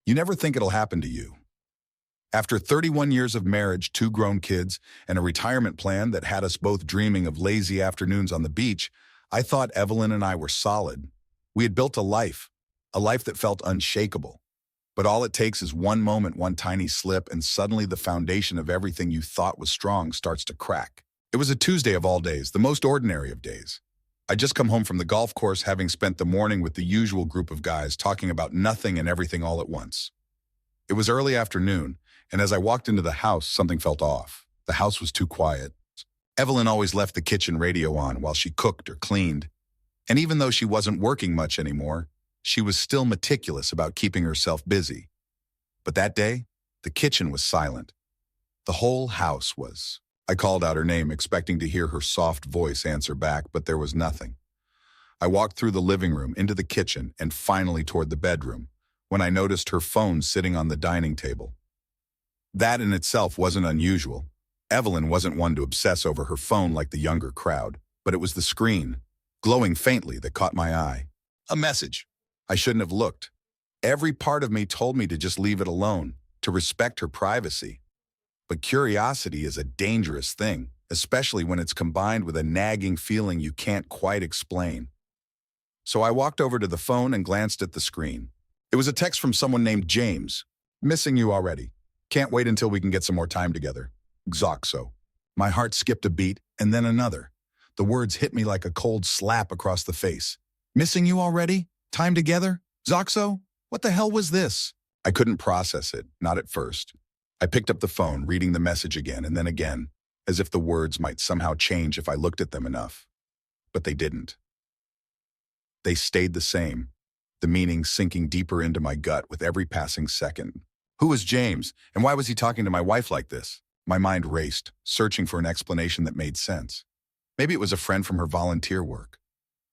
You never think it'll happen to you. After 31 years of marriage, 2 grown kids, and a retirement plan that had us both dreaming of lazy afternoons on the beach, I thought Evelyn and I were solid. We had built a life that felt unshakable. But all it takes is one moment, one tiny slip, and suddenly the foundation of everything you thought was strong starts to crack. It was a Tuesday of all days, the most ordinary of days. I'd just come home from the golf course, having spent the morning with the usual group of guys talking about nothing and everything all at once. It was early afternoon, and as I walked into the house, something felt off. The house was too quiet. Evelyn always left the kitchen radio on while she cooked or cleaned. And even though she wasn't working much anymore, she was still meticulous about keeping herself busy. But that day, the kitchen was silent. The whole house was. I called out her name, expecting to hear her soft voice answer back, but there was nothing. I walked through the living room, into the kitchen, and finally toward the bedroom, when I noticed her phone sitting on the dining table. That in itself wasn't unusual. Evelyn wasn't one to obsess over her phone like the younger crowd, but it was the screen, glowing faintly, that caught my eye. A message. I shouldn't have looked. Every part of me told me to just leave it alone, to respect her privacy. But curiosity is a dangerous thing, especially when it's combined with a nagging feeling you can't quite explain. So I walked over to the phone and glanced at the screen. It was a text from someone named James. Missing you already. Can't wait until we can get some more time together. Xoxo. My heart skipped a beat, and then another. The words hit me like a cold slap across the face. Missing you already? Time together? Xoxo? What the hell was this? I couldn't process it, not at first. I picked up the phone, reading the message again and then again, as if the words might somehow change if I looked at them enough. But they didn't. They stayed the same, the meaning sinking deeper into my gut with every passing second. Who was James, and why was he talking to my wife like this? My mind raced, searching for an explanation that made sense. Maybe it was a friend from her volunteer work.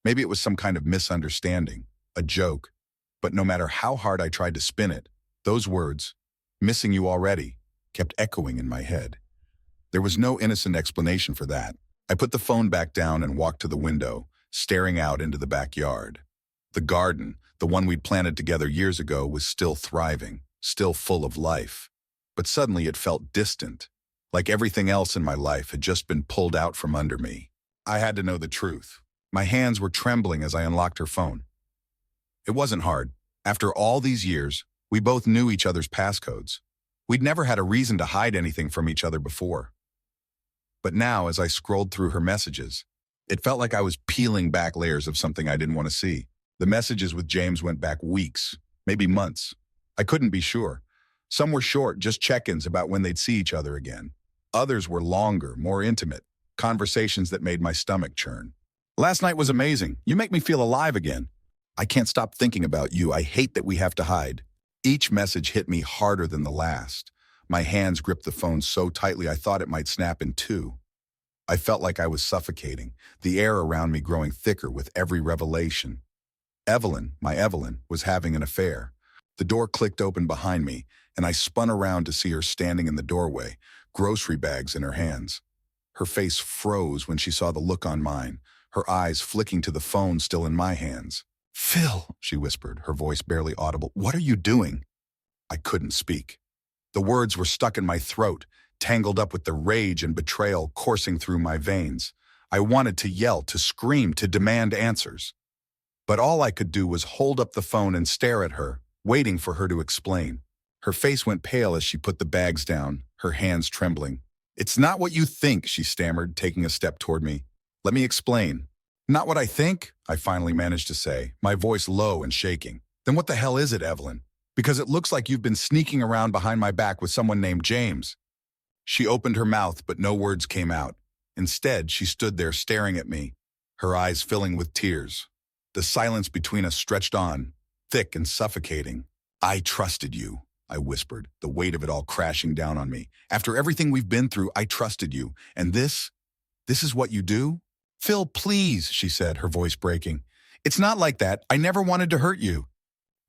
Maybe it was some kind of misunderstanding, a joke. But no matter how hard I tried to spin it, those words, missing you already, kept echoing in my head. There was no innocent explanation for that. I put the phone back down and walked to the window, staring out into the backyard. The garden, the one we'd planted together years ago, was still thriving, still full of life. But suddenly it felt distant, like everything else in my life had just been pulled out from under me. I had to know the truth. My hands were trembling as I unlocked her phone. It wasn't hard. After all these years, we both knew each other's passcodes. We'd never had a reason to hide anything from each other before. But now, as I scrolled through her messages, it felt like I was peeling back layers of something I didn't want to see. The messages with James went back weeks, maybe months. I couldn't be sure. Some were short, just check-ins about when they'd see each other again. Others were longer, more intimate, conversations that made my stomach churn. Last night was amazing. You make me feel alive again. I can't stop thinking about you. I hate that we have to hide. Each message hit me harder than the last. My hands gripped the phone so tightly I thought it might snap in two. I felt like I was suffocating, the air around me growing thicker with every revelation. Evelyn, my Evelyn, was having an affair. The door clicked open behind me, and I spun around to see her standing in the doorway, grocery bags in her hands. Her face froze when she saw the look on mine, her eyes flicking to the phone still in my hands. "Phil," she whispered, her voice barely audible, "what are you doing?" I couldn't speak. The words were stuck in my throat, tangled up with the rage and betrayal coursing through my veins. I wanted to yell, to scream, to demand answers. But all I could do was hold up the phone and stare at her, waiting for her to explain. Her face went pale as she put the bags down, her hands trembling. "It's not what you think," she stammered, taking a step toward me. "Let me explain." "Not what I think," I finally managed to say, my voice low and shaking. "Then what the hell is it, Evelyn? Because it looks like you've been sneaking around behind my back with someone named James." She opened her mouth, but no words came out. Instead, she stood there staring at me, her eyes filling with tears. The silence between us stretched on, thick and suffocating. "I trusted you," I whispered, the weight of it all crashing down on me. "After everything we've been through, I trusted you. And this is what you do?" "Phil, please," she said, her voice breaking. "It's not like that. I never wanted to hurt you."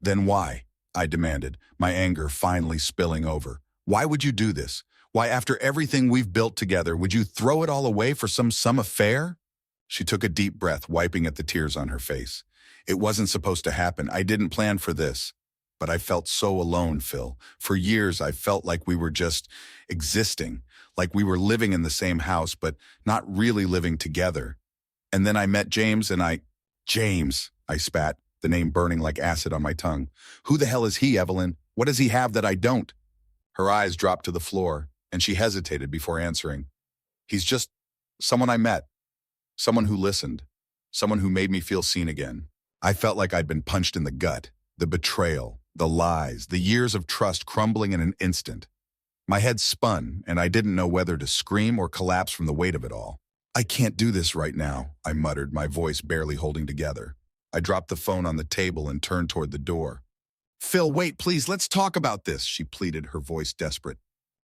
"Then why?" I demanded, my anger finally spilling over. "Why would you do this? Why, after everything we've built together, would you throw it all away for some affair?" She took a deep breath, wiping at the tears on her face. "It wasn't supposed to happen. I didn't plan for this. but I felt so alone, Phil. For years, I felt like we were just existing, like we were living in the same house, but not really living together. And then I met James James, I spat, the name burning like acid on my tongue. Who the hell is he, Evelyn? What does he have that I don't? Her eyes dropped to the floor, and she hesitated before answering. He's just someone I met, someone who listened, someone who made me feel seen again. I felt like I'd been punched in the gut, the betrayal, the lies, the years of trust crumbling in an instant. My head spun, and I didn't know whether to scream or collapse from the weight of it all. I can't do this right now, I muttered, my voice barely holding together. I dropped the phone on the table and turned toward the door. Phil, wait, please, let's talk about this, she pleaded, her voice desperate.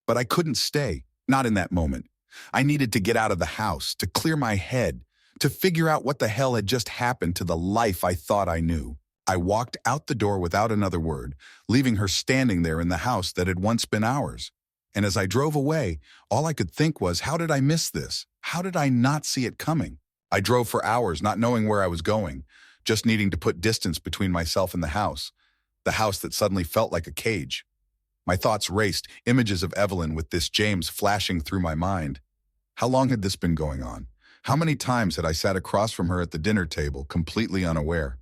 But I couldn't stay, not in that moment. I needed to get out of the house, to clear my head, to figure out what the hell had just happened to the life I thought I knew. I walked out the door without another word, leaving her standing there in the house that had once been ours. And as I drove away, all I could think was, how did I miss this? How did I not see it coming? I drove for hours, not knowing where I was going, just needing to put distance between myself and the house that suddenly felt like a cage. My thoughts raced, images of Evelyn with this James flashing through my mind. How long had this been going on? How many times had I sat across from her at the dinner table, completely unaware?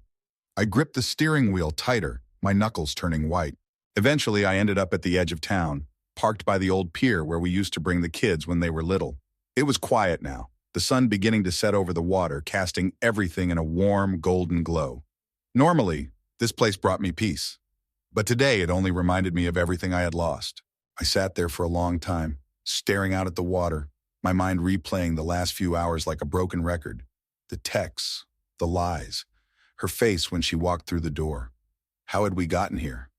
I gripped the steering wheel tighter, my knuckles turning white. Eventually, I ended up at the edge of town, parked by the old pier where we used to bring the kids when they were little. It was quiet now, the sun beginning to set over the water, casting everything in a warm, golden glow. Normally, this place brought me peace. But today, it only reminded me of everything I had lost. I sat there for a long time, staring out at the water, my mind replaying the last few hours like a broken record. The texts, the lies, her face when she walked through the door. How had we gotten here?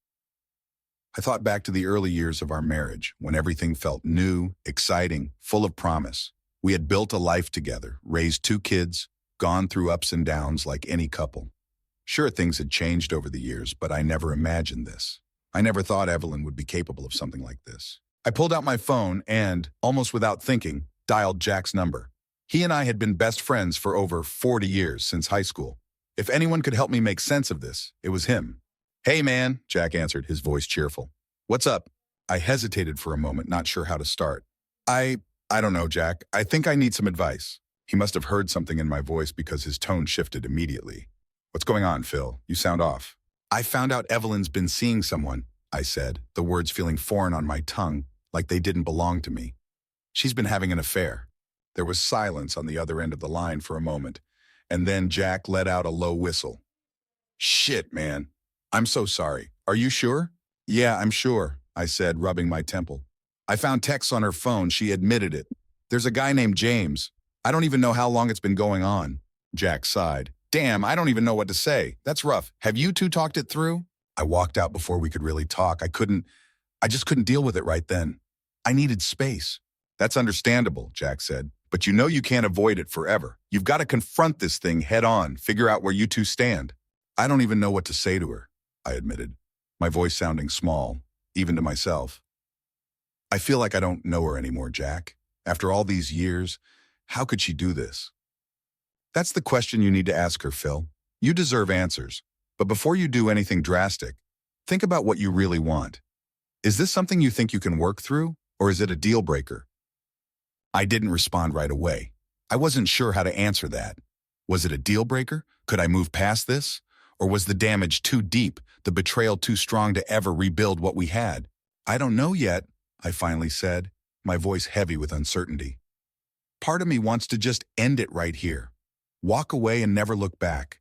I thought back to the early years of our marriage, when everything felt new, exciting, full of promise. We had built a life together, raised 2 kids, gone through ups and downs like any couple. Sure, things had changed over the years, but I never imagined this. I never thought Evelyn would be capable of something like this. I pulled out my phone and, almost without thinking, dialed Jack's number. He and I had been best friends for over 40 years, since high school. If anyone could help me make sense of this, it was him. Hey man, Jack answered, his voice cheerful. What's up? I hesitated for a moment, not sure how to start. I don't know, Jack. I think I need some advice. He must have heard something in my voice because his tone shifted immediately. What's going on, Phil? You sound off. I found out Evelyn's been seeing someone, I said, the words feeling foreign on my tongue, like they didn't belong to me. She's been having an affair. There was silence on the other end of the line for a moment, and then Jack let out a low whistle. Shit, man. I'm so sorry. Are you sure? Yeah, I'm sure, I said, rubbing my temple. I found texts on her phone. She admitted it. There's a guy named James. I don't even know how long it's been going on. Jack sighed. Damn, I don't even know what to say. That's rough. Have you 2 talked it through? I walked out before we could really talk. I just couldn't deal with it right then. I needed space. That's understandable, Jack said. But you know you can't avoid it forever. You've got to confront this thing head on, figure out where you 2 stand. I don't even know what to say to her, I admitted, my voice sounding small, even to myself. I feel like I don't know her anymore, Jack. After all these years, how could she do this? That's the question you need to ask her, Phil. You deserve answers. But before you do anything drastic, think about what you really want. Is this something you think you can work through, or is it a deal breaker? I didn't respond right away. I wasn't sure how to answer that. Was it a deal breaker? Could I move past this? Or was the damage too deep, the betrayal too strong to ever rebuild what we had? I don't know yet, I finally said, my voice heavy with uncertainty. Part of me wants to just end it right here. Walk away and never look back.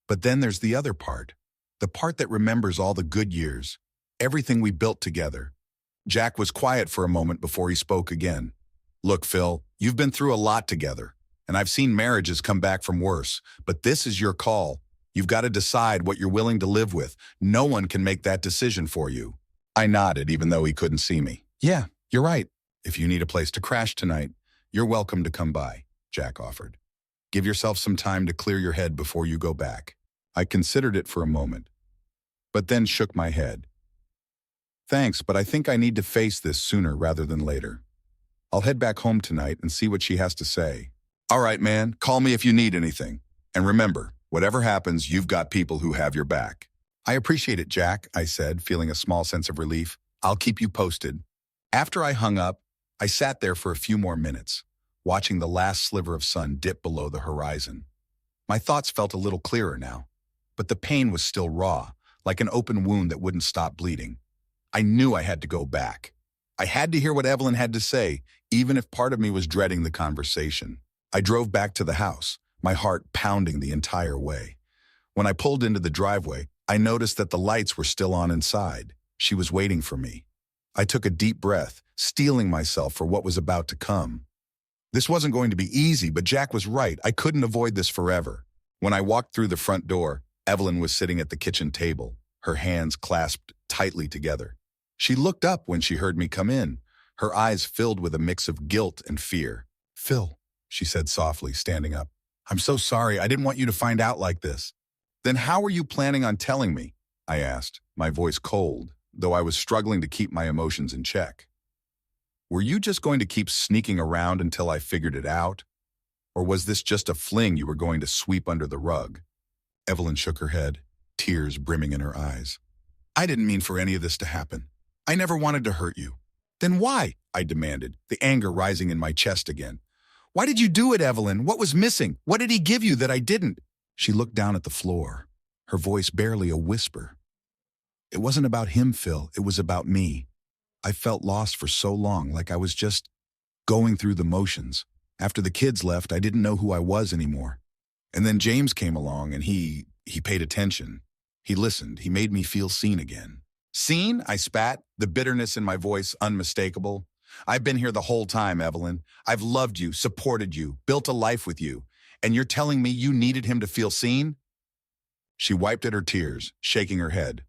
But then there's the other part, the part that remembers all the good years, everything we built together. Jack was quiet for a moment before he spoke again. Look, Phil, you've been through a lot together, and I've seen marriages come back from worse, but this is your call. You've got to decide what you're willing to live with. No one can make that decision for you. I nodded, even though he couldn't see me. Yeah, you're right. If you need a place to crash tonight, you're welcome to come by, Jack offered. Give yourself some time to clear your head before you go back. I considered it for a moment, but then shook my head. Thanks, but I think I need to face this sooner rather than later. I'll head back home tonight and see what she has to say. All right, man, call me if you need anything. And remember, whatever happens, you've got people who have your back. I appreciate it, Jack, I said, feeling a small sense of relief. I'll keep you posted. After I hung up, I sat there for a few more minutes, watching the last sliver of sun dip below the horizon. My thoughts felt a little clearer now, but the pain was still raw, like an open wound that wouldn't stop bleeding. I knew I had to go back. I had to hear what Evelyn had to say, even if part of me was dreading the conversation. I drove back to the house, my heart pounding the entire way. When I pulled into the driveway, I noticed that the lights were still on inside. She was waiting for me. I took a deep breath, steeling myself for what was about to come. This wasn't going to be easy, but Jack was right. I couldn't avoid this forever. When I walked through the front door, Evelyn was sitting at the kitchen table, her hands clasped tightly together. She looked up when she heard me come in, her eyes filled with a mix of guilt and fear. "Phil," she said softly, standing up. "I'm so sorry. I didn't want you to find out like this." "Then how were you planning on telling me?" I asked, my voice cold, though I was struggling to keep my emotions in check. "Were you just going to keep sneaking around until I figured it out? Or was this just a fling you were going to sweep under the rug?" Evelyn shook her head, tears brimming in her eyes. "I didn't mean for any of this to happen. I never wanted to hurt you." "Then why?" I demanded, the anger rising in my chest again. "Why did you do it, Evelyn? What was missing? What did he give you that I didn't?" She looked down at the floor, her voice barely a whisper. "It wasn't about him, Phil. It was about me. I felt lost for so long, like I was just going through the motions. After the kids left, I didn't know who I was anymore. And then James came along and he paid attention. He listened. He made me feel seen again." "Seen?" I spat, the bitterness in my voice unmistakable. "I've been here the whole time, Evelyn. I've loved you, supported you, built a life with you. And you're telling me you needed him to feel seen?" She wiped at her tears, shaking her head.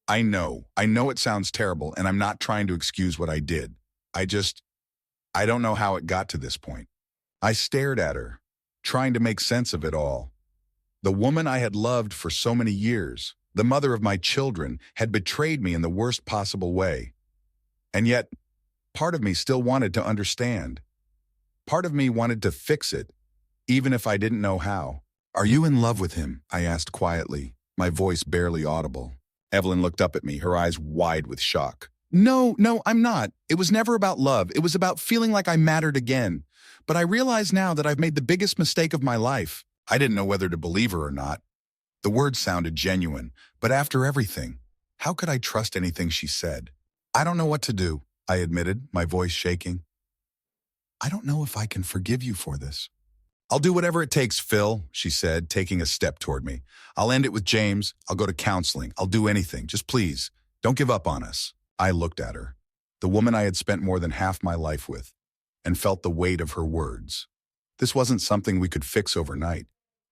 I know it sounds terrible, and I'm not trying to excuse what I did. I don't know how it got to this point." I stared at her, trying to make sense of it all. The woman I had loved for so many years, the mother of my children, had betrayed me in the worst possible way. And yet, part of me still wanted to understand. Part of me wanted to fix it, even if I didn't know how. "Are you in love with him?" I asked quietly, my voice barely audible. Evelyn looked up at me, her eyes wide with shock. No, I'm not. It was never about love. It was about feeling like I mattered again. But I realize now that I've made the biggest mistake of my life." I didn't know whether to believe her or not. The words sounded genuine, but after everything, how could I trust anything she said? "I don't know what to do," I admitted, my voice shaking. "I don't know if I can forgive you for this." "I'll do whatever it takes, Phil," she said, taking a step toward me. "I'll end it with James. I'll go to counseling. I'll do anything. Just please, don't give up on us." I looked at her, the woman I had spent more than half my life with, and felt the weight of her words. This wasn't something we could fix overnight.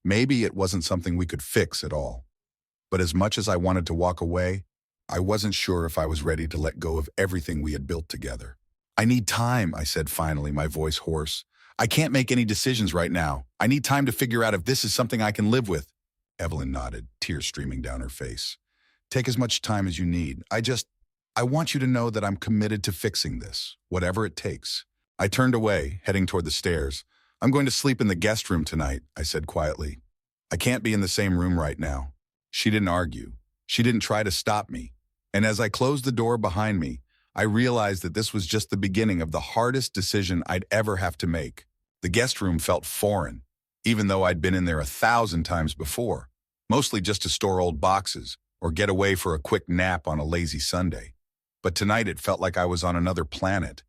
Maybe it wasn't something we could fix at all. But as much as I wanted to walk away, I wasn't sure if I was ready to let go of everything we had built together. "I need time," I said finally, my voice hoarse. "I can't make any decisions right now. I need time to figure out if this is something I can live with." Evelyn nodded, tears streaming down her face. "Take as much time as you need. I want you to know that I'm committed to fixing this, whatever it takes." I turned away, heading toward the stairs. "I'm going to sleep in the guest room tonight," I said quietly. "I can't be in the same room right now." She didn't argue. She didn't try to stop me. And as I closed the door behind me, I realized that this was just the beginning of the hardest decision I'd ever have to make. The guest room felt foreign, even though I'd been in there 1,000 times before, mostly just to store old boxes or get away for a quick nap on a lazy Sunday. But tonight it felt like I was on another planet.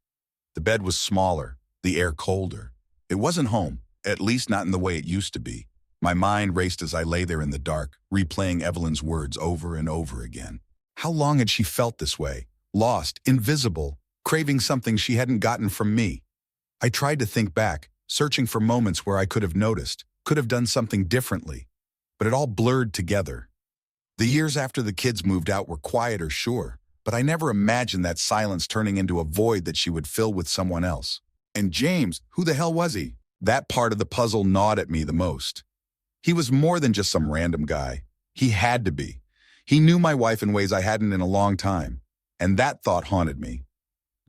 The bed was smaller, the air colder. It wasn't home, at least not in the way it used to be. My mind raced as I lay there in the dark, replaying Evelyn's words over and over again. How long had she felt this way? Lost, invisible, craving something she hadn't gotten from me. I tried to think back, searching for moments where I could have noticed, could have done something differently. But it all blurred together. The years after the kids moved out were quieter, sure, but I never imagined that silence turning into a void that she would fill with someone else. And James, who the hell was he? That part of the puzzle gnawed at me the most. He was more than just some random guy. He had to be. He knew my wife in ways I hadn't in a long time, and that thought haunted me.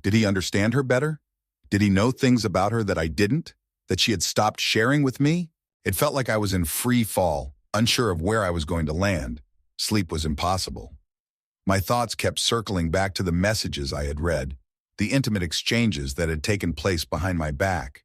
Did he understand her better? Did he know things about her that I didn't? That she had stopped sharing with me? It felt like I was in free fall, unsure of where I was going to land. Sleep was impossible. My thoughts kept circling back to the messages I had read, the intimate exchanges that had taken place behind my back.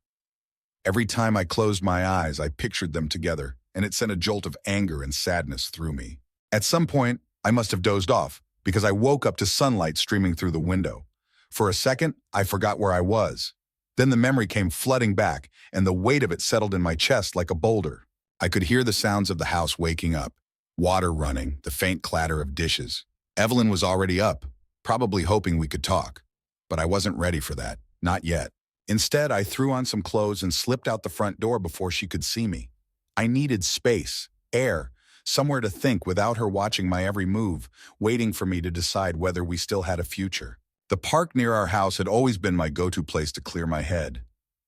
Every time I closed my eyes, I pictured them together, and it sent a jolt of anger and sadness through me. At some point, I must have dozed off, because I woke up to sunlight streaming through the window. For a second, I forgot where I was. Then the memory came flooding back, and the weight of it settled in my chest like a boulder. I could hear the sounds of the house waking up, water running, the faint clatter of dishes. Evelyn was already up, probably hoping we could talk. But I wasn't ready for that, not yet. Instead, I threw on some clothes and slipped out the front door before she could see me. I needed space, air, somewhere to think without her watching my every move, waiting for me to decide whether we still had a future. The park near our house had always been my go-to place to clear my head.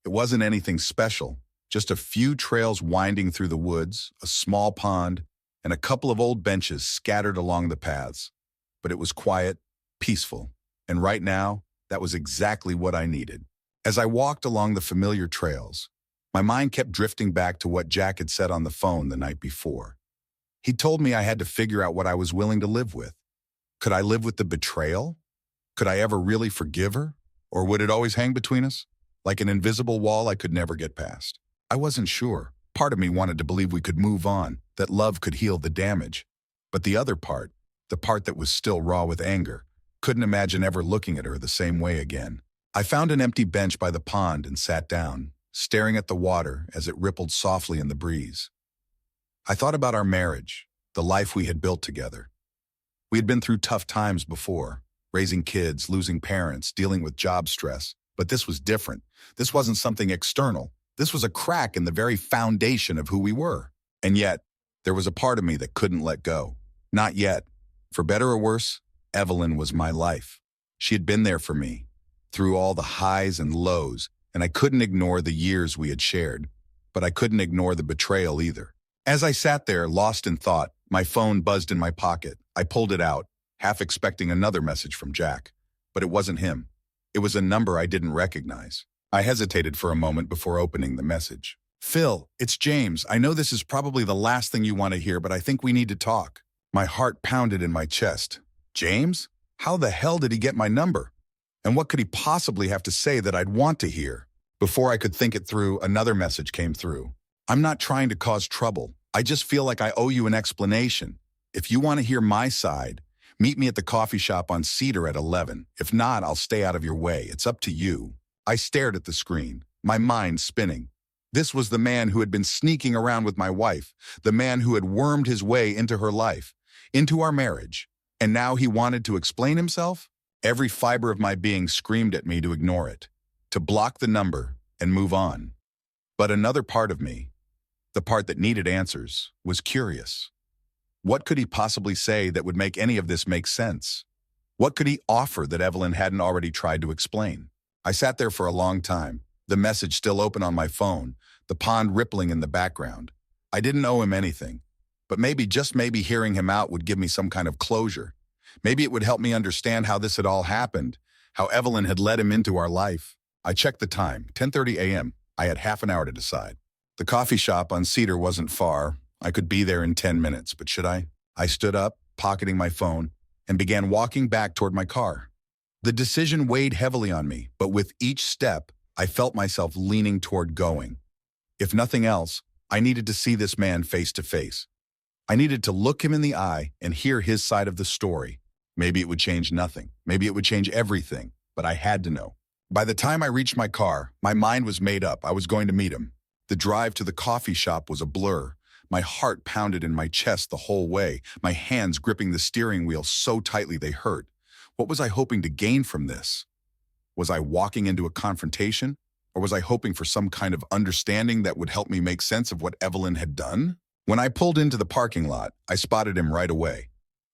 It wasn't anything special, just a few trails winding through the woods, a small pond, and a couple of old benches scattered along the paths. But it was quiet, peaceful, and right now, that was exactly what I needed. As I walked along the familiar trails, my mind kept drifting back to what Jack had said on the phone the night before. He told me I had to figure out what I was willing to live with. Could I live with the betrayal? Could I ever really forgive her? Or would it always hang between us? Like an invisible wall I could never get past. I wasn't sure. Part of me wanted to believe we could move on, that love could heal the damage. But the other part, the part that was still raw with anger, couldn't imagine ever looking at her the same way again. I found an empty bench by the pond and sat down, staring at the water as it rippled softly in the breeze. I thought about our marriage, the life we had built together. We had been through tough times before, raising kids, losing parents, dealing with job stress. But this was different. This wasn't something external. This was a crack in the very foundation of who we were. And yet, there was a part of me that couldn't let go. Not yet. For better or worse, Evelyn was my life. She had been there for me, through all the highs and lows, and I couldn't ignore the years we had shared. But I couldn't ignore the betrayal either. As I sat there, lost in thought, my phone buzzed in my pocket. I pulled it out, half expecting another message from Jack. But it wasn't him. It was a number I didn't recognize. I hesitated for a moment before opening the message. "Phil, it's James. I know this is probably the last thing you want to hear, but I think we need to talk." My heart pounded in my chest. James? How the hell did he get my number? And what could he possibly have to say that I'd want to hear? Before I could think it through, another message came through. "I'm not trying to cause trouble. I just feel like I owe you an explanation. If you want to hear my side, meet me at the coffee shop on Cedar at 11. If not, I'll stay out of your way. It's up to you." I stared at the screen, my mind spinning. This was the man who had been sneaking around with my wife, the man who had wormed his way into her life, into our marriage. And now he wanted to explain himself? Every fiber of my being screamed at me to ignore it, to block the number and move on. But another part of me, the part that needed answers, was curious. What could he possibly say that would make any of this make sense? What could he offer that Evelyn hadn't already tried to explain? I sat there for a long time, the message still open on my phone, the pond rippling in the background. I didn't owe him anything, but maybe, just maybe, hearing him out would give me some kind of closure. Maybe it would help me understand how this had all happened, how Evelyn had led him into our life. I checked the time, 10:30 a.m. I had half an hour to decide. The coffee shop on Cedar wasn't far. I could be there in 10 minutes, but should I? I stood up, pocketing my phone, and began walking back toward my car. The decision weighed heavily on me, but with each step, I felt myself leaning toward going. If nothing else, I needed to see this man face to face. I needed to look him in the eye and hear his side of the story. Maybe it would change nothing. Maybe it would change everything, but I had to know. By the time I reached my car, my mind was made up. I was going to meet him. The drive to the coffee shop was a blur. My heart pounded in my chest the whole way, my hands gripping the steering wheel so tightly they hurt. What was I hoping to gain from this? Was I walking into a confrontation? Or was I hoping for some kind of understanding that would help me make sense of what Evelyn had done? When I pulled into the parking lot, I spotted him right away.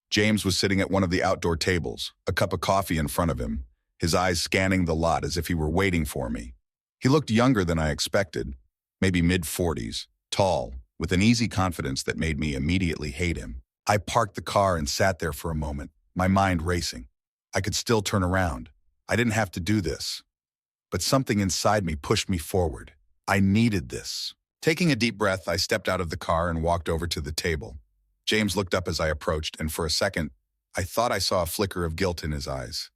James was sitting at one of the outdoor tables, a cup of coffee in front of him, his eyes scanning the lot as if he were waiting for me. He looked younger than I expected, maybe mid-40s, tall, with an easy confidence that made me immediately hate him. I parked the car and sat there for a moment, my mind racing. I could still turn around. I didn't have to do this. But something inside me pushed me forward. I needed this. Taking a deep breath, I stepped out of the car and walked over to the table. James looked up as I approached, and for a second, I thought I saw a flicker of guilt in his eyes.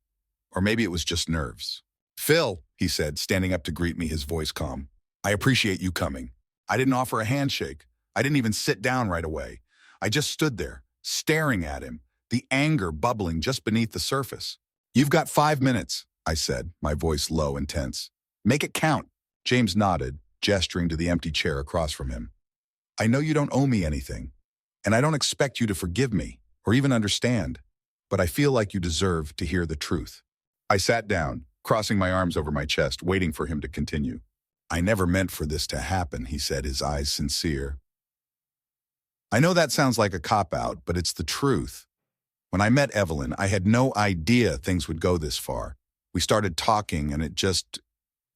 Or maybe it was just nerves. "Phil," he said, standing up to greet me, his voice calm. "I appreciate you coming. I didn't offer a handshake. I didn't even sit down right away. I just stood there, staring at him, the anger bubbling just beneath the surface. "You've got 5 minutes," I said, my voice low and tense. "Make it count." James nodded, gesturing to the empty chair across from him. "I know you don't owe me anything, and I don't expect you to forgive me or even understand, but I feel like you deserve to hear the truth." I sat down, crossing my arms over my chest, waiting for him to continue. "I never meant for this to happen," he said, his eyes sincere. "I know that sounds like a cop-out, but it's the truth. When I met Evelyn, I had no idea things would go this far. We started talking, and it just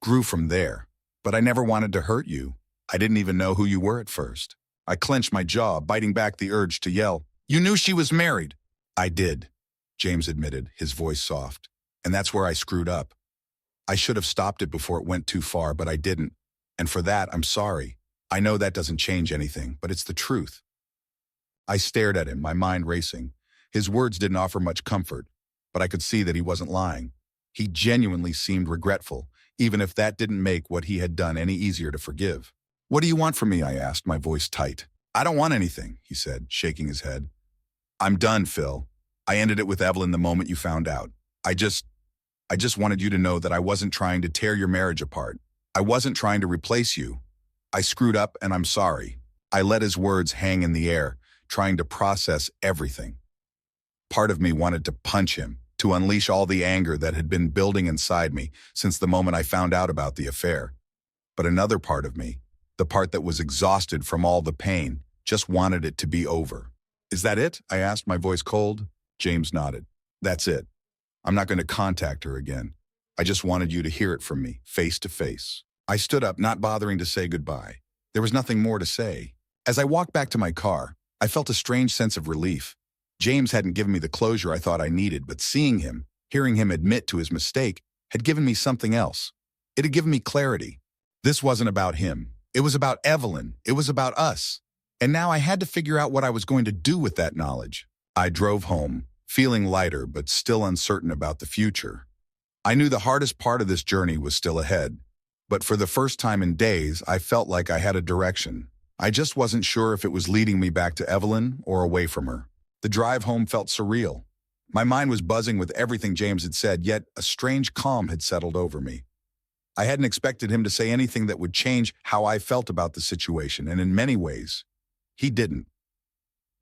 grew from there. But I never wanted to hurt you. I didn't even know who you were at first." I clenched my jaw, biting back the urge to yell, "You knew she was married!" "I did," James admitted, his voice soft. "And that's where I screwed up. I should have stopped it before it went too far, but I didn't. And for that, I'm sorry. I know that doesn't change anything, but it's the truth." I stared at him, my mind racing. His words didn't offer much comfort, but I could see that he wasn't lying. He genuinely seemed regretful, even if that didn't make what he had done any easier to forgive. "What do you want from me?" I asked, my voice tight. "I don't want anything," he said, shaking his head. "I'm done, Phil. I ended it with Evelyn the moment you found out. I just wanted you to know that I wasn't trying to tear your marriage apart. I wasn't trying to replace you. I screwed up and I'm sorry." I let his words hang in the air, trying to process everything. Part of me wanted to punch him, to unleash all the anger that had been building inside me since the moment I found out about the affair. But another part of me, the part that was exhausted from all the pain, just wanted it to be over. "Is that it?" I asked, my voice cold. James nodded. "That's it. I'm not going to contact her again. I just wanted you to hear it from me, face to face." I stood up, not bothering to say goodbye. There was nothing more to say. As I walked back to my car, I felt a strange sense of relief. James hadn't given me the closure I thought I needed, but seeing him, hearing him admit to his mistake, had given me something else. It had given me clarity. This wasn't about him. It was about Evelyn. It was about us. And now I had to figure out what I was going to do with that knowledge. I drove home, feeling lighter but still uncertain about the future. I knew the hardest part of this journey was still ahead, but for the first time in days, I felt like I had a direction. I just wasn't sure if it was leading me back to Evelyn or away from her. The drive home felt surreal. My mind was buzzing with everything James had said, yet a strange calm had settled over me. I hadn't expected him to say anything that would change how I felt about the situation, and in many ways, he didn't.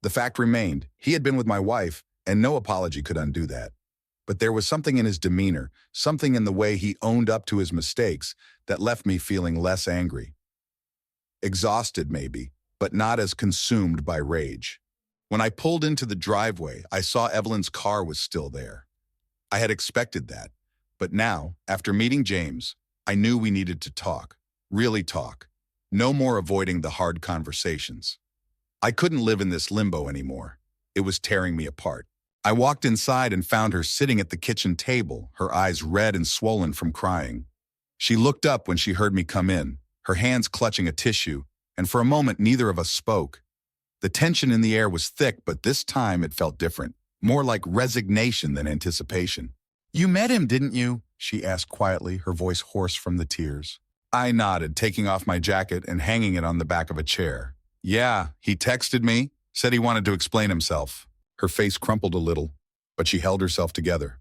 The fact remained, he had been with my wife, and no apology could undo that. But there was something in his demeanor, something in the way he owned up to his mistakes, that left me feeling less angry. Exhausted, maybe, but not as consumed by rage. When I pulled into the driveway, I saw Evelyn's car was still there. I had expected that, but now, after meeting James, I knew we needed to talk, really talk. No more avoiding the hard conversations. I couldn't live in this limbo anymore. It was tearing me apart. I walked inside and found her sitting at the kitchen table, her eyes red and swollen from crying. She looked up when she heard me come in, her hands clutching a tissue, and for a moment neither of us spoke. The tension in the air was thick, but this time it felt different, more like resignation than anticipation. "You met him, didn't you?" she asked quietly, her voice hoarse from the tears. I nodded, taking off my jacket and hanging it on the back of a chair. "Yeah, he texted me, said he wanted to explain himself." Her face crumpled a little, but she held herself together.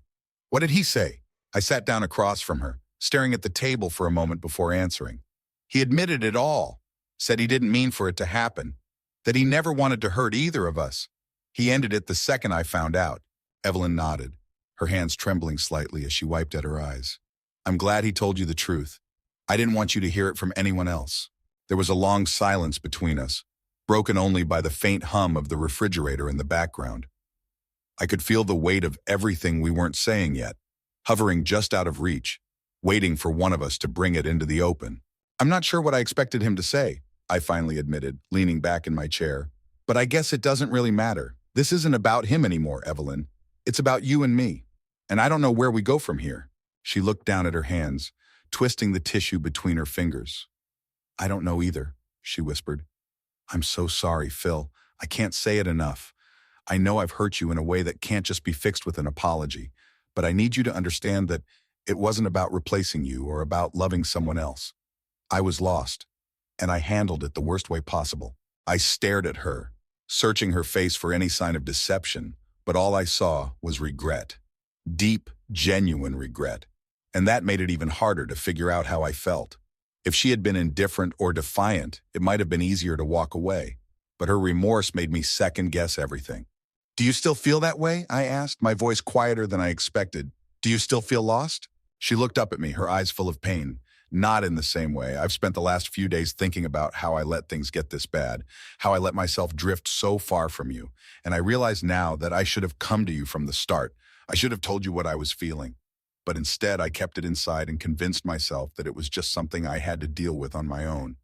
"What did he say?" I sat down across from her, staring at the table for a moment before answering. "He admitted it all, said he didn't mean for it to happen, that he never wanted to hurt either of us. He ended it the second I found out." Evelyn nodded, her hands trembling slightly as she wiped at her eyes. "I'm glad he told you the truth. I didn't want you to hear it from anyone else." There was a long silence between us, broken only by the faint hum of the refrigerator in the background. I could feel the weight of everything we weren't saying yet, hovering just out of reach, waiting for one of us to bring it into the open. "I'm not sure what I expected him to say," I finally admitted, leaning back in my chair. "But I guess it doesn't really matter. This isn't about him anymore, Evelyn. It's about you and me. And I don't know where we go from here." She looked down at her hands, twisting the tissue between her fingers. "I don't know either," she whispered. "I'm so sorry, Phil. I can't say it enough. I know I've hurt you in a way that can't just be fixed with an apology, but I need you to understand that it wasn't about replacing you or about loving someone else. I was lost, and I handled it the worst way possible. I stared at her, searching her face for any sign of deception, but all I saw was regret. Deep, genuine regret. And that made it even harder to figure out how I felt. If she had been indifferent or defiant, it might have been easier to walk away. But her remorse made me second-guess everything. "Do you still feel that way?" I asked, my voice quieter than I expected. "Do you still feel lost?" She looked up at me, her eyes full of pain. "Not in the same way. I've spent the last few days thinking about how I let things get this bad, how I let myself drift so far from you. And I realize now that I should have come to you from the start. I should have told you what I was feeling. But instead, I kept it inside and convinced myself that it was just something I had to deal with on my own.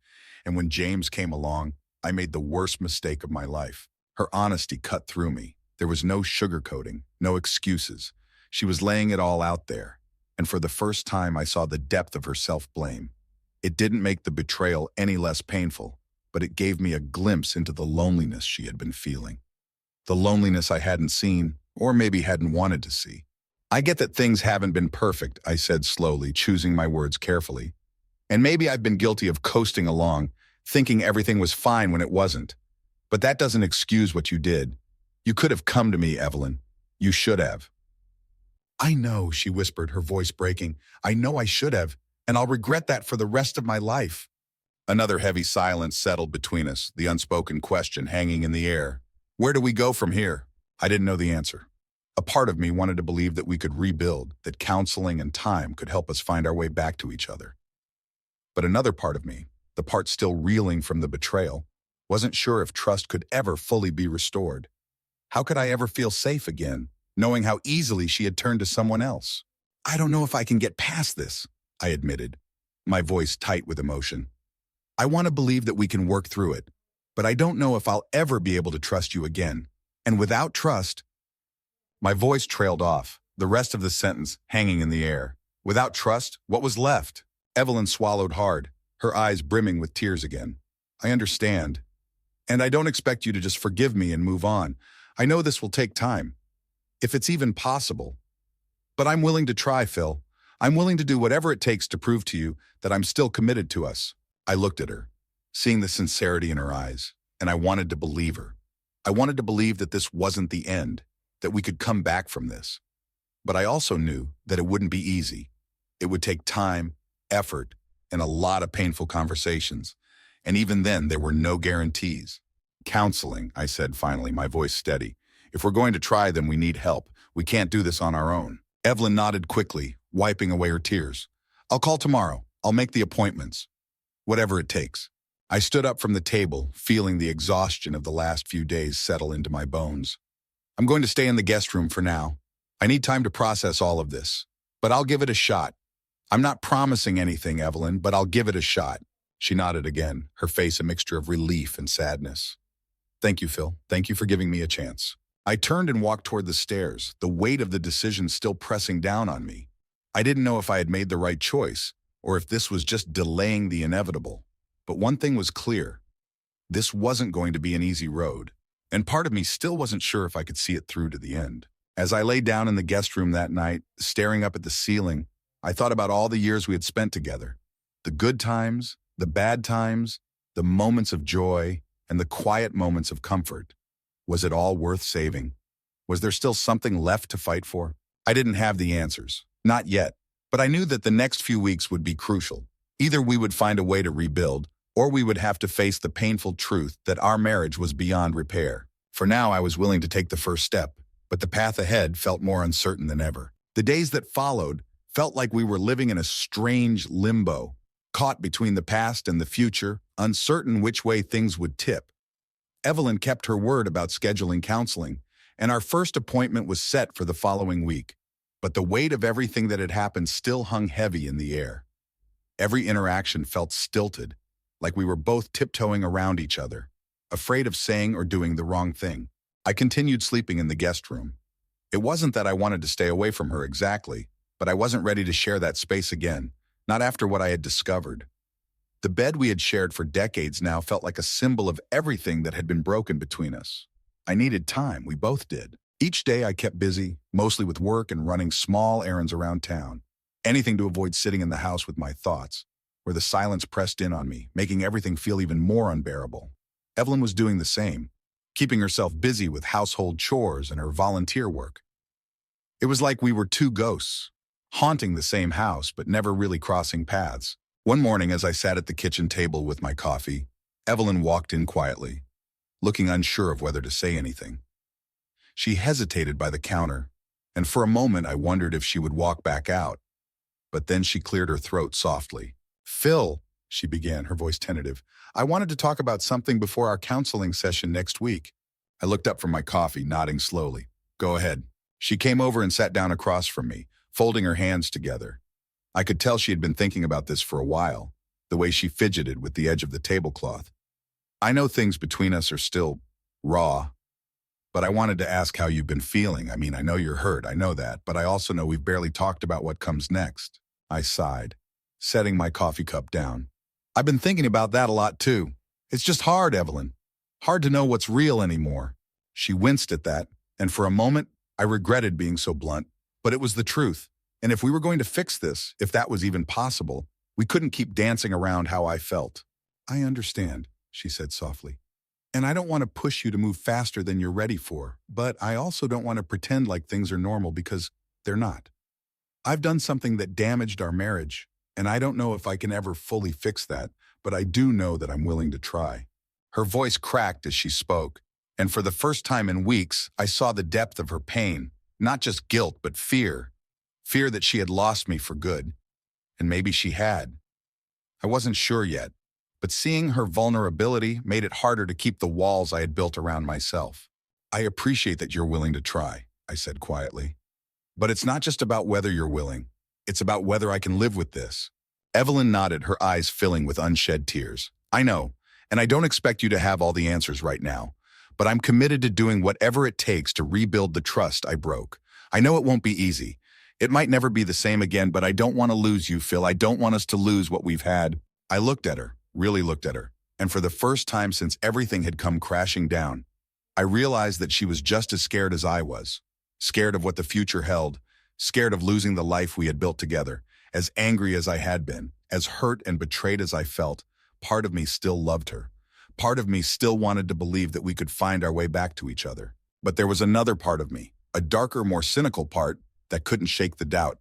And when James came along, I made the worst mistake of my life." Her honesty cut through me. There was no sugarcoating, no excuses. She was laying it all out there. And for the first time, I saw the depth of her self-blame. It didn't make the betrayal any less painful, but it gave me a glimpse into the loneliness she had been feeling. The loneliness I hadn't seen, or maybe hadn't wanted to see. "I get that things haven't been perfect," I said slowly, choosing my words carefully. "And maybe I've been guilty of coasting along, thinking everything was fine when it wasn't. But that doesn't excuse what you did. You could have come to me, Evelyn. You should have." "I know," she whispered, her voice breaking. "I know I should have, and I'll regret that for the rest of my life." Another heavy silence settled between us, the unspoken question hanging in the air. Where do we go from here? I didn't know the answer. A part of me wanted to believe that we could rebuild, that counseling and time could help us find our way back to each other. But another part of me, the part still reeling from the betrayal, wasn't sure if trust could ever fully be restored. How could I ever feel safe again, knowing how easily she had turned to someone else? "I don't know if I can get past this," I admitted, my voice tight with emotion. "I want to believe that we can work through it, but I don't know if I'll ever be able to trust you again. And without trust—" My voice trailed off, the rest of the sentence hanging in the air. Without trust, what was left? Evelyn swallowed hard, her eyes brimming with tears again. "I understand. And I don't expect you to just forgive me and move on. I know this will take time, if it's even possible. But I'm willing to try, Phil. I'm willing to do whatever it takes to prove to you that I'm still committed to us." I looked at her, seeing the sincerity in her eyes, and I wanted to believe her. I wanted to believe that this wasn't the end, that we could come back from this. But I also knew that it wouldn't be easy. It would take time, effort, and a lot of painful conversations. And even then, there were no guarantees. "Counseling," I said finally, my voice steady. "If we're going to try, then we need help. We can't do this on our own." Evelyn nodded quickly, wiping away her tears. "I'll call tomorrow. I'll make the appointments. Whatever it takes." I stood up from the table, feeling the exhaustion of the last few days settle into my bones. "I'm going to stay in the guest room for now. I need time to process all of this. But I'll give it a shot. I'm not promising anything, Evelyn, but I'll give it a shot." She nodded again, her face a mixture of relief and sadness. "Thank you, Phil. Thank you for giving me a chance." I turned and walked toward the stairs, the weight of the decision still pressing down on me. I didn't know if I had made the right choice, or if this was just delaying the inevitable. But one thing was clear. This wasn't going to be an easy road, and part of me still wasn't sure if I could see it through to the end. As I lay down in the guest room that night, staring up at the ceiling, I thought about all the years we had spent together. The good times, the bad times, the moments of joy, and the quiet moments of comfort. Was it all worth saving? Was there still something left to fight for? I didn't have the answers. Not yet. But I knew that the next few weeks would be crucial. Either we would find a way to rebuild, or we would have to face the painful truth that our marriage was beyond repair. For now, I was willing to take the first step, but the path ahead felt more uncertain than ever. The days that followed felt like we were living in a strange limbo, caught between the past and the future, uncertain which way things would tip. Evelyn kept her word about scheduling counseling, and our first appointment was set for the following week. But the weight of everything that had happened still hung heavy in the air. Every interaction felt stilted, like we were both tiptoeing around each other, afraid of saying or doing the wrong thing. I continued sleeping in the guest room. It wasn't that I wanted to stay away from her exactly, but I wasn't ready to share that space again, not after what I had discovered. The bed we had shared for decades now felt like a symbol of everything that had been broken between us. I needed time, we both did. Each day I kept busy, mostly with work and running small errands around town. Anything to avoid sitting in the house with my thoughts, where the silence pressed in on me, making everything feel even more unbearable. Evelyn was doing the same, keeping herself busy with household chores and her volunteer work. It was like we were two ghosts, haunting the same house but never really crossing paths. One morning as I sat at the kitchen table with my coffee, Evelyn walked in quietly, looking unsure of whether to say anything. She hesitated by the counter, and for a moment I wondered if she would walk back out. But then she cleared her throat softly. "Phil," she began, her voice tentative, "I wanted to talk about something before our counseling session next week." I looked up from my coffee, nodding slowly. "Go ahead." She came over and sat down across from me, folding her hands together. I could tell she had been thinking about this for a while, the way she fidgeted with the edge of the tablecloth. "I know things between us are still raw, but I wanted to ask how you've been feeling. I mean, I know you're hurt, I know that, but I also know we've barely talked about what comes next." I sighed, setting my coffee cup down. "I've been thinking about that a lot too. It's just hard, Evelyn. Hard to know what's real anymore." She winced at that, and for a moment, I regretted being so blunt, but it was the truth. And if we were going to fix this, if that was even possible, we couldn't keep dancing around how I felt. "I understand," she said softly. "And I don't want to push you to move faster than you're ready for, but I also don't want to pretend like things are normal because they're not. I've done something that damaged our marriage, and I don't know if I can ever fully fix that, but I do know that I'm willing to try." Her voice cracked as she spoke, and for the first time in weeks, I saw the depth of her pain, not just guilt, but fear. Fear that she had lost me for good. And maybe she had. I wasn't sure yet, but seeing her vulnerability made it harder to keep the walls I had built around myself. "I appreciate that you're willing to try," I said quietly. "But it's not just about whether you're willing. It's about whether I can live with this." Evelyn nodded, her eyes filling with unshed tears. "I know, and I don't expect you to have all the answers right now, but I'm committed to doing whatever it takes to rebuild the trust I broke. I know it won't be easy. It might never be the same again, but I don't want to lose you, Phil. I don't want us to lose what we've had." I looked at her, really looked at her, and for the first time since everything had come crashing down, I realized that she was just as scared as I was. Scared of what the future held, scared of losing the life we had built together. As angry as I had been, as hurt and betrayed as I felt, part of me still loved her. Part of me still wanted to believe that we could find our way back to each other. But there was another part of me, a darker, more cynical part, that couldn't shake the doubt.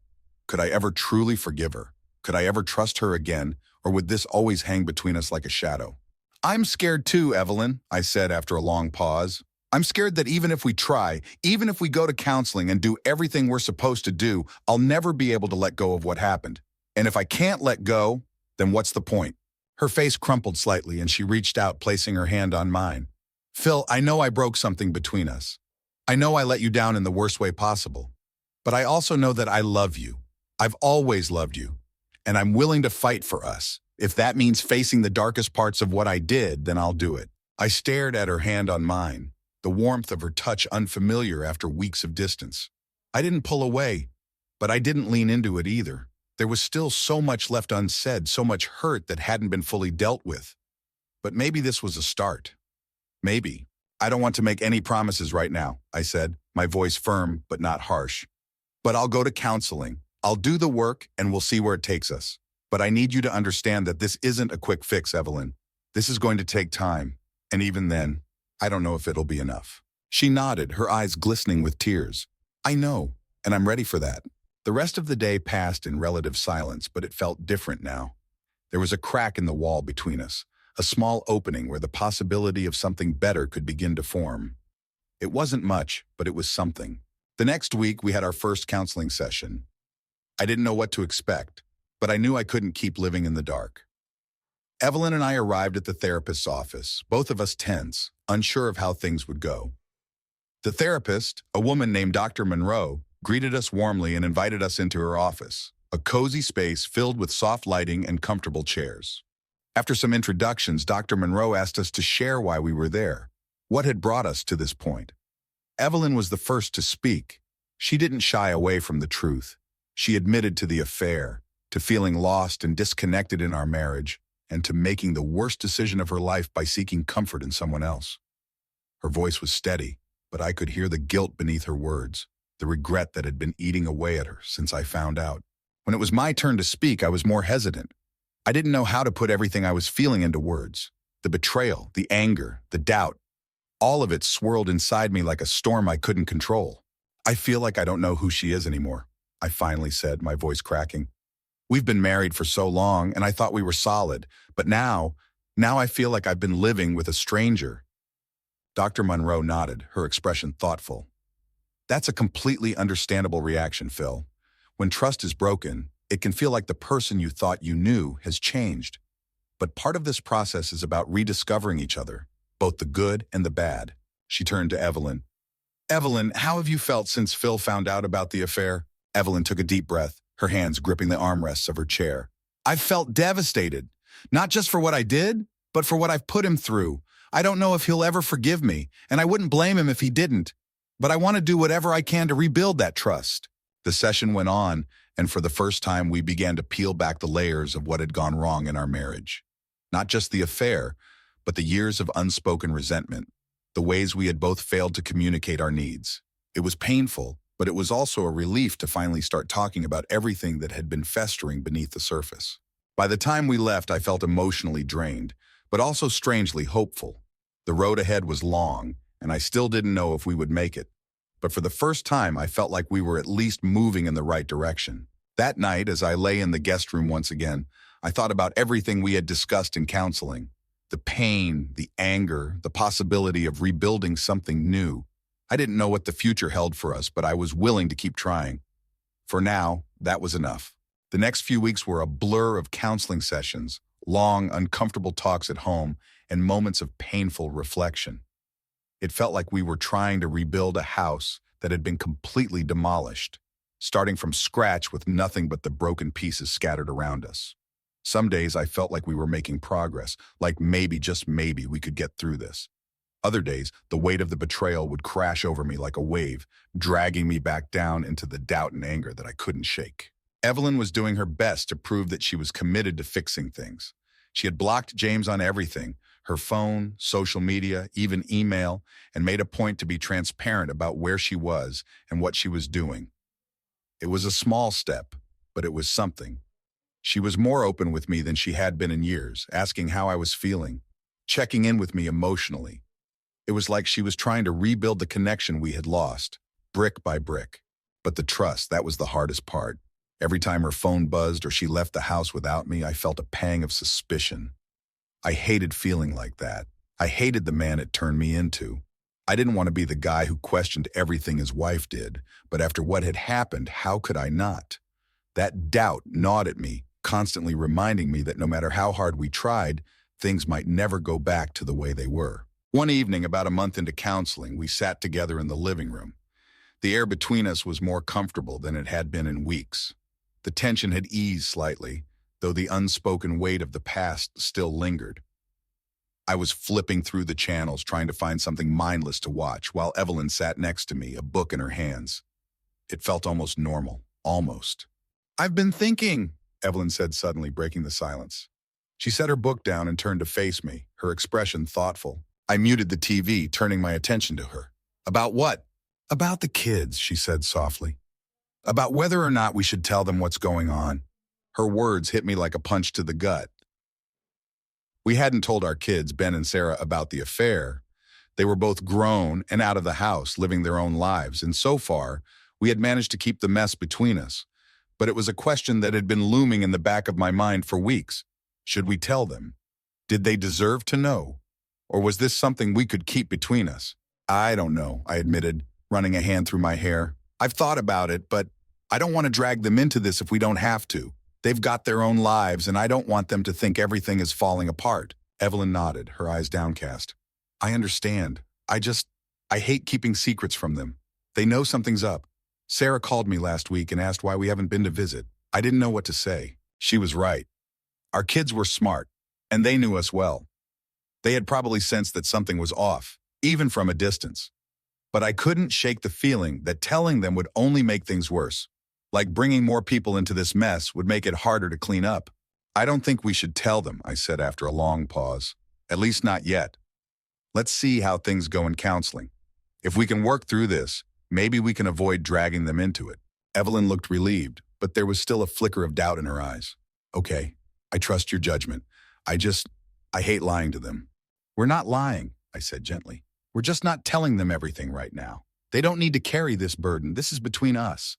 Could I ever truly forgive her? Could I ever trust her again, or would this always hang between us like a shadow? "I'm scared too, Evelyn," I said after a long pause. "I'm scared that even if we try, even if we go to counseling and do everything we're supposed to do, I'll never be able to let go of what happened. And if I can't let go, then what's the point?" Her face crumpled slightly and she reached out, placing her hand on mine. "Phil, I know I broke something between us. I know I let you down in the worst way possible. But I also know that I love you. I've always loved you. And I'm willing to fight for us. If that means facing the darkest parts of what I did, then I'll do it." I stared at her hand on mine, the warmth of her touch unfamiliar after weeks of distance. I didn't pull away, but I didn't lean into it either. There was still so much left unsaid, so much hurt that hadn't been fully dealt with. But maybe this was a start. Maybe. "I don't want to make any promises right now," I said, my voice firm but not harsh. "But I'll go to counseling. I'll do the work and we'll see where it takes us. But I need you to understand that this isn't a quick fix, Evelyn. This is going to take time. And even then, I don't know if it'll be enough." She nodded, her eyes glistening with tears. "I know, and I'm ready for that." The rest of the day passed in relative silence, but it felt different now. There was a crack in the wall between us, a small opening where the possibility of something better could begin to form. It wasn't much, but it was something. The next week, we had our first counseling session. I didn't know what to expect, but I knew I couldn't keep living in the dark. Evelyn and I arrived at the therapist's office, both of us tense, unsure of how things would go. The therapist, a woman named Dr. Monroe, greeted us warmly and invited us into her office, a cozy space filled with soft lighting and comfortable chairs. After some introductions, Dr. Monroe asked us to share why we were there, what had brought us to this point. Evelyn was the first to speak. She didn't shy away from the truth. She admitted to the affair, to feeling lost and disconnected in our marriage, and to making the worst decision of her life by seeking comfort in someone else. Her voice was steady, but I could hear the guilt beneath her words, the regret that had been eating away at her since I found out. When it was my turn to speak, I was more hesitant. I didn't know how to put everything I was feeling into words. The betrayal, the anger, the doubt, all of it swirled inside me like a storm I couldn't control. I feel like I don't know who she is anymore, I finally said, my voice cracking. We've been married for so long, and I thought we were solid, but now I feel like I've been living with a stranger. Dr. Monroe nodded, her expression thoughtful. That's a completely understandable reaction, Phil. When trust is broken, it can feel like the person you thought you knew has changed. But part of this process is about rediscovering each other, both the good and the bad. She turned to Evelyn. Evelyn, how have you felt since Phil found out about the affair? Evelyn took a deep breath, her hands gripping the armrests of her chair. I've felt devastated, not just for what I did, but for what I've put him through. I don't know if he'll ever forgive me, and I wouldn't blame him if he didn't. But I want to do whatever I can to rebuild that trust. The session went on, and for the first time we began to peel back the layers of what had gone wrong in our marriage. Not just the affair, but the years of unspoken resentment, the ways we had both failed to communicate our needs. It was painful, but it was also a relief to finally start talking about everything that had been festering beneath the surface. By the time we left, I felt emotionally drained, but also strangely hopeful. The road ahead was long, and I still didn't know if we would make it. But for the first time, I felt like we were at least moving in the right direction. That night, as I lay in the guest room once again, I thought about everything we had discussed in counseling. The pain, the anger, the possibility of rebuilding something new. I didn't know what the future held for us, but I was willing to keep trying. For now, that was enough. The next few weeks were a blur of counseling sessions, long, uncomfortable talks at home, and moments of painful reflection. It felt like we were trying to rebuild a house that had been completely demolished, starting from scratch with nothing but the broken pieces scattered around us. Some days I felt like we were making progress, like maybe, just maybe, we could get through this. Other days, the weight of the betrayal would crash over me like a wave, dragging me back down into the doubt and anger that I couldn't shake. Evelyn was doing her best to prove that she was committed to fixing things. She had blocked James on everything, her phone, social media, even email, and made a point to be transparent about where she was and what she was doing. It was a small step, but it was something. She was more open with me than she had been in years, asking how I was feeling, checking in with me emotionally. It was like she was trying to rebuild the connection we had lost, brick by brick. But the trust, that was the hardest part. Every time her phone buzzed or she left the house without me, I felt a pang of suspicion. I hated feeling like that. I hated the man it turned me into. I didn't want to be the guy who questioned everything his wife did, but after what had happened, how could I not? That doubt gnawed at me, constantly reminding me that no matter how hard we tried, things might never go back to the way they were. One evening, about a month into counseling, we sat together in the living room. The air between us was more comfortable than it had been in weeks. The tension had eased slightly, though the unspoken weight of the past still lingered. I was flipping through the channels, trying to find something mindless to watch, while Evelyn sat next to me, a book in her hands. It felt almost normal, almost. I've been thinking, Evelyn said suddenly, breaking the silence. She set her book down and turned to face me, her expression thoughtful. I muted the TV, turning my attention to her. About what? About the kids, she said softly. About whether or not we should tell them what's going on. Her words hit me like a punch to the gut. We hadn't told our kids, Ben and Sarah, about the affair. They were both grown and out of the house, living their own lives, and so far, we had managed to keep the mess between us. But it was a question that had been looming in the back of my mind for weeks. Should we tell them? Did they deserve to know? Or was this something we could keep between us? I don't know, I admitted, running a hand through my hair. I've thought about it, but I don't want to drag them into this if we don't have to. They've got their own lives, and I don't want them to think everything is falling apart. Evelyn nodded, her eyes downcast. I understand. I hate keeping secrets from them. They know something's up. Sarah called me last week and asked why we haven't been to visit. I didn't know what to say. She was right. Our kids were smart, and they knew us well. They had probably sensed that something was off, even from a distance. But I couldn't shake the feeling that telling them would only make things worse. Like bringing more people into this mess would make it harder to clean up. I don't think we should tell them, I said after a long pause. At least not yet. Let's see how things go in counseling. If we can work through this, maybe we can avoid dragging them into it. Evelyn looked relieved, but there was still a flicker of doubt in her eyes. Okay, I trust your judgment. I hate lying to them. We're not lying, I said gently. We're just not telling them everything right now. They don't need to carry this burden. This is between us.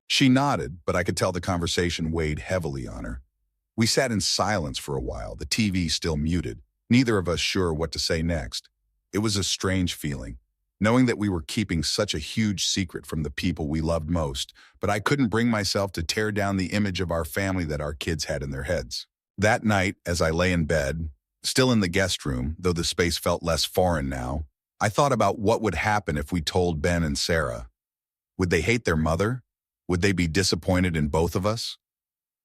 She nodded, but I could tell the conversation weighed heavily on her. We sat in silence for a while, the TV still muted, neither of us sure what to say next. It was a strange feeling, knowing that we were keeping such a huge secret from the people we loved most, but I couldn't bring myself to tear down the image of our family that our kids had in their heads. That night, as I lay in bed, still in the guest room, though the space felt less foreign now, I thought about what would happen if we told Ben and Sarah. Would they hate their mother? Would they be disappointed in both of us?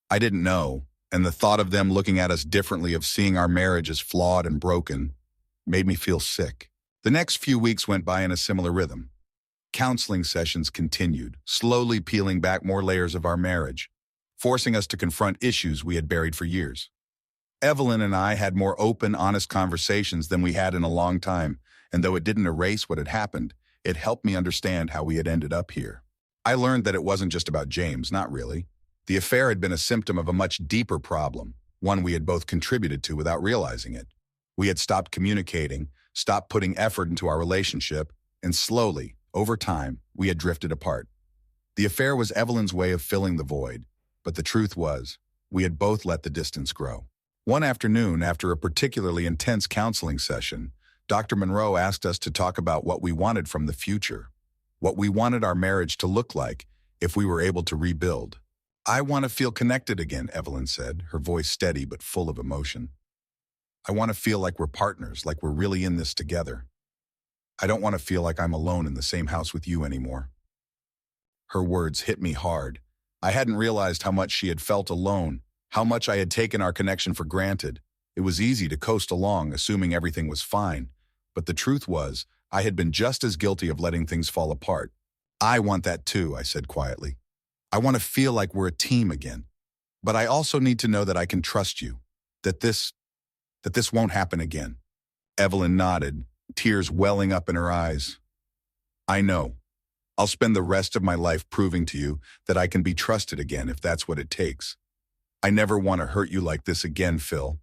I didn't know, and the thought of them looking at us differently, of seeing our marriage as flawed and broken, made me feel sick. The next few weeks went by in a similar rhythm. Counseling sessions continued, slowly peeling back more layers of our marriage, forcing us to confront issues we had buried for years. Evelyn and I had more open, honest conversations than we had in a long time, and though it didn't erase what had happened, it helped me understand how we had ended up here. I learned that it wasn't just about James, not really. The affair had been a symptom of a much deeper problem, one we had both contributed to without realizing it. We had stopped communicating, stopped putting effort into our relationship, and slowly, over time, we had drifted apart. The affair was Evelyn's way of filling the void, but the truth was, we had both let the distance grow. One afternoon, after a particularly intense counseling session, Dr. Monroe asked us to talk about what we wanted from the future, what we wanted our marriage to look like if we were able to rebuild. I want to feel connected again, Evelyn said, her voice steady but full of emotion. I want to feel like we're partners, like we're really in this together. I don't want to feel like I'm alone in the same house with you anymore. Her words hit me hard. I hadn't realized how much she had felt alone, how much I had taken our connection for granted. It was easy to coast along, assuming everything was fine. But the truth was, I had been just as guilty of letting things fall apart. I want that too, I said quietly. I want to feel like we're a team again. But I also need to know that I can trust you, that this won't happen again. Evelyn nodded, tears welling up in her eyes. I know. I'll spend the rest of my life proving to you that I can be trusted again if that's what it takes. I never want to hurt you like this again, Phil.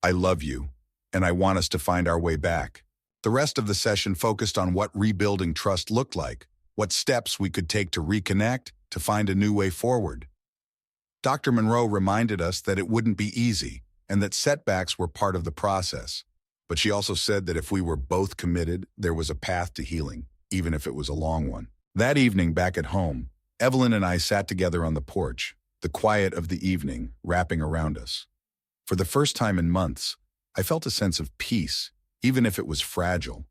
I love you, and I want us to find our way back. The rest of the session focused on what rebuilding trust looked like, what steps we could take to reconnect, to find a new way forward. Dr. Monroe reminded us that it wouldn't be easy, and that setbacks were part of the process. But she also said that if we were both committed, there was a path to healing, even if it was a long one. That evening back at home, Evelyn and I sat together on the porch, the quiet of the evening wrapping around us. For the first time in months, I felt a sense of peace, even if it was fragile.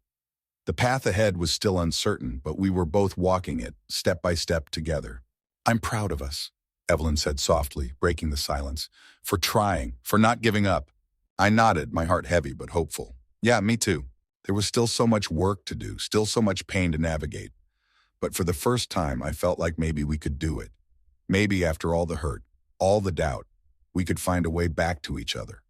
The path ahead was still uncertain, but we were both walking it, step by step, together. I'm proud of us, Evelyn said softly, breaking the silence, for trying, for not giving up. I nodded, my heart heavy but hopeful. Yeah, me too. There was still so much work to do, still so much pain to navigate. But for the first time, I felt like maybe we could do it. Maybe after all the hurt, all the doubt, we could find a way back to each other.